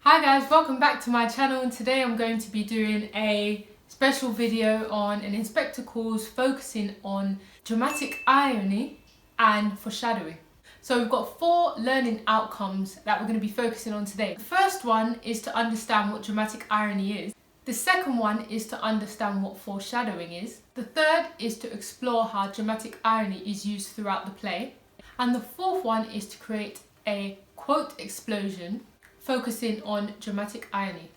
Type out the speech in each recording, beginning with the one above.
Hi guys, welcome back to my channel, and today I'm going to be doing a special video on an inspector calls focusing on dramatic irony and foreshadowing. So we've got 4 learning outcomes that we're going to be focusing on today. The first one is to understand what dramatic irony is. The second one is to understand what foreshadowing is. The third is to explore how dramatic irony is used throughout the play. And the fourth one is to create a quote explosion focusing on dramatic irony.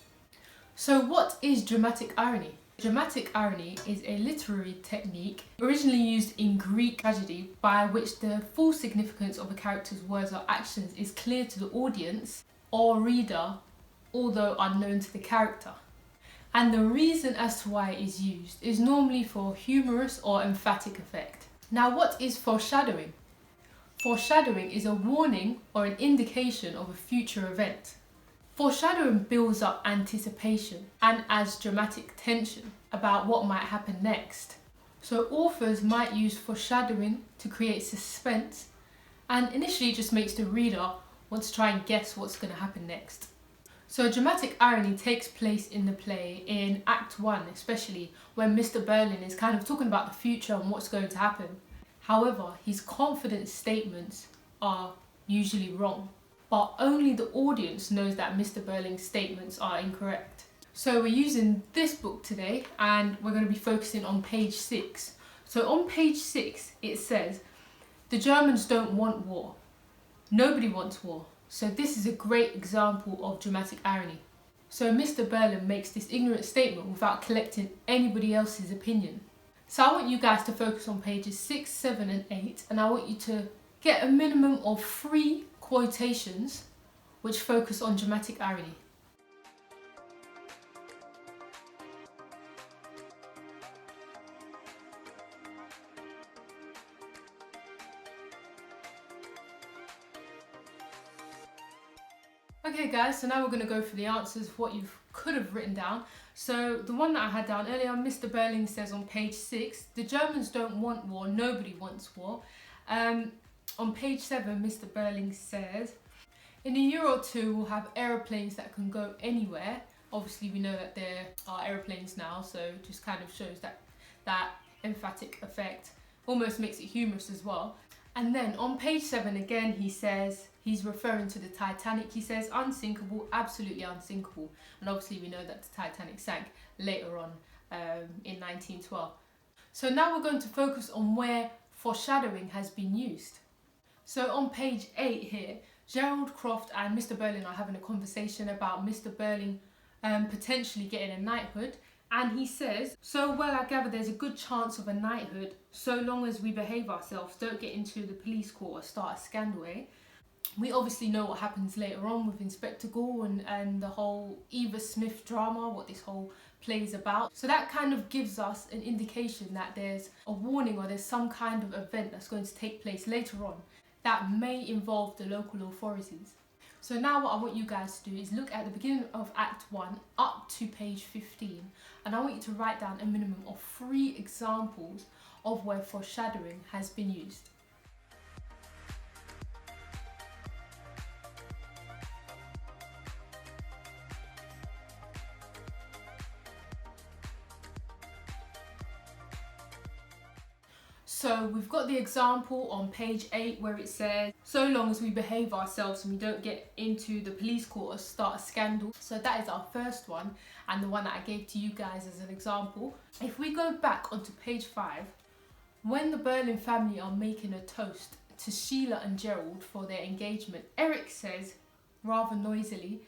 So what is dramatic irony? Dramatic irony is a literary technique originally used in Greek tragedy by which the full significance of a character's words or actions is clear to the audience or reader, although unknown to the character. And the reason as to why it is used is normally for humorous or emphatic effect. Now, what is foreshadowing? Foreshadowing is a warning or an indication of a future event. Foreshadowing builds up anticipation and adds dramatic tension about what might happen next. So authors might use foreshadowing to create suspense and initially just makes the reader want to try and guess what's going to happen next. So dramatic irony takes place in the play in Act 1, especially when Mr. Berlin is kind of talking about the future and what's going to happen. However, his confident statements are usually wrong, but only the audience knows that Mr. Berlin's statements are incorrect. So we're using this book today and we're going to be focusing on page 6. So on page 6 it says, "The Germans don't want war. Nobody wants war." So this is a great example of dramatic irony. So Mr. Berlin makes this ignorant statement without collecting anybody else's opinion. So I want you guys to focus on pages 6, 7 and 8, and I want you to get a minimum of 3 quotations which focus on dramatic irony. Okay guys, so now we're going to go through the answers of what you could have written down. So the one that I had down earlier, Mr. Berlin says on page 6, "The Germans don't want war, nobody wants war." On page 7, Mr. Berlin says, "In a year or two we'll have aeroplanes that can go anywhere." Obviously we know that there are aeroplanes now, so it just kind of shows that emphatic effect, almost makes it humorous as well. And then on page 7 again he says, he's referring to the Titanic, he says, "Unsinkable, absolutely unsinkable." And obviously we know that the Titanic sank later on in 1912. So now we're going to focus on where foreshadowing has been used. So on page 8 here, Gerald Croft and Mr. Berlin are having a conversation about Mr. Berlin potentially getting a knighthood. And he says, "So well, I gather there's a good chance of a knighthood so long as we behave ourselves, don't get into the police court or start a scandal, eh?" We obviously know what happens later on with Inspector Gore and the whole Eva Smith drama, what this whole play is about. So that kind of gives us an indication that there's a warning or there's some kind of event that's going to take place later on that may involve the local authorities. So now what I want you guys to do is look at the beginning of Act 1 up to page 15, and I want you to write down a minimum of 3 examples of where foreshadowing has been used. So we've got the example on page 8 where it says, "So long as we behave ourselves and we don't get into the police court or start a scandal." So that is our first one and the one that I gave to you guys as an example. If we go back onto page 5, when the Berlin family are making a toast to Sheila and Gerald for their engagement, Eric says, rather noisily,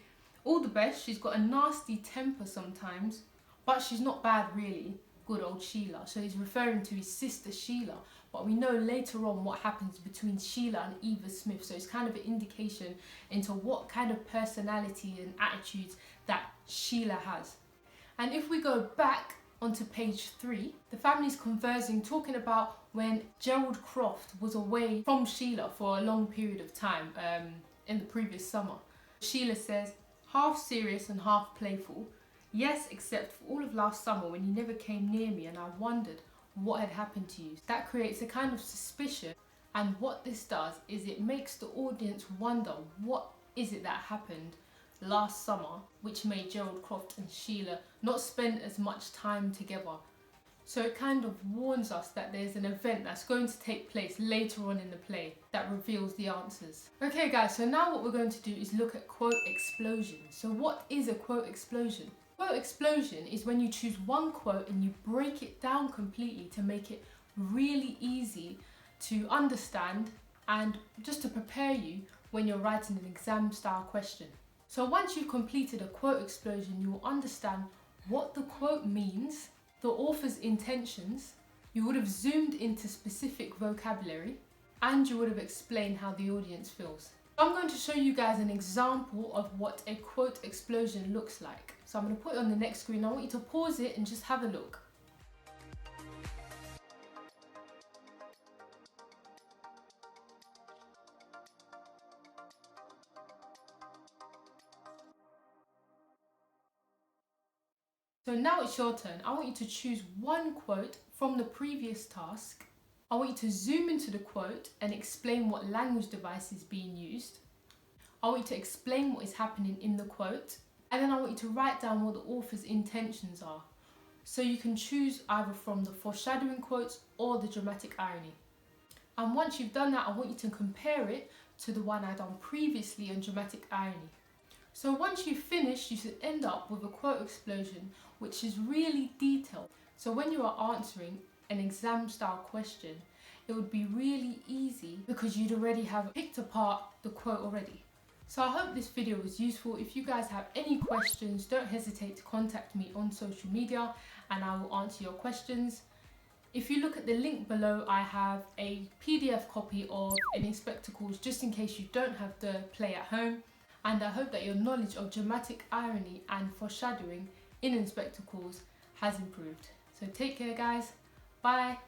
"All the best, she's got a nasty temper sometimes, but she's not bad really. Good old Sheila." So he's referring to his sister Sheila, but we know later on what happens between Sheila and Eva Smith, so it's kind of an indication into what kind of personality and attitudes that Sheila has. And if we go back onto page 3, the family's conversing, talking about when Gerald Croft was away from Sheila for a long period of time in the previous summer. Sheila says, "Half serious and half playful. Yes, except for all of last summer when you never came near me and I wondered what had happened to you." That creates a kind of suspicion, and what this does is it makes the audience wonder what is it that happened last summer, which made Gerald Croft and Sheila not spend as much time together. So it kind of warns us that there's an event that's going to take place later on in the play that reveals the answers. Okay guys, so now what we're going to do is look at quote explosion. So what is a quote explosion? Quote explosion is when you choose one quote and you break it down completely to make it really easy to understand and just to prepare you when you're writing an exam style question. So once you've completed a quote explosion, you will understand what the quote means, the author's intentions, you would have zoomed into specific vocabulary, and you would have explained how the audience feels. I'm going to show you guys an example of what a quote explosion looks like. So I'm going to put it on the next screen. I want you to pause it and just have a look. So now it's your turn. I want you to choose one quote from the previous task. I want you to zoom into the quote and explain what language device is being used. I want you to explain what is happening in the quote. And then I want you to write down what the author's intentions are. So you can choose either from the foreshadowing quotes or the dramatic irony. And once you've done that, I want you to compare it to the one I've done previously on dramatic irony. So once you've finished, you should end up with a quote explosion which is really detailed. So when you are answering an exam style question, it would be really easy because you'd already have picked apart the quote already. So I hope this video was useful. If you guys have any questions, don't hesitate to contact me on social media and I will answer your questions. If you look at the link below, I have a PDF copy of In Spectacles just in case you don't have the play at home. And I hope that your knowledge of dramatic irony and foreshadowing in Spectacles has improved. So take care guys, bye!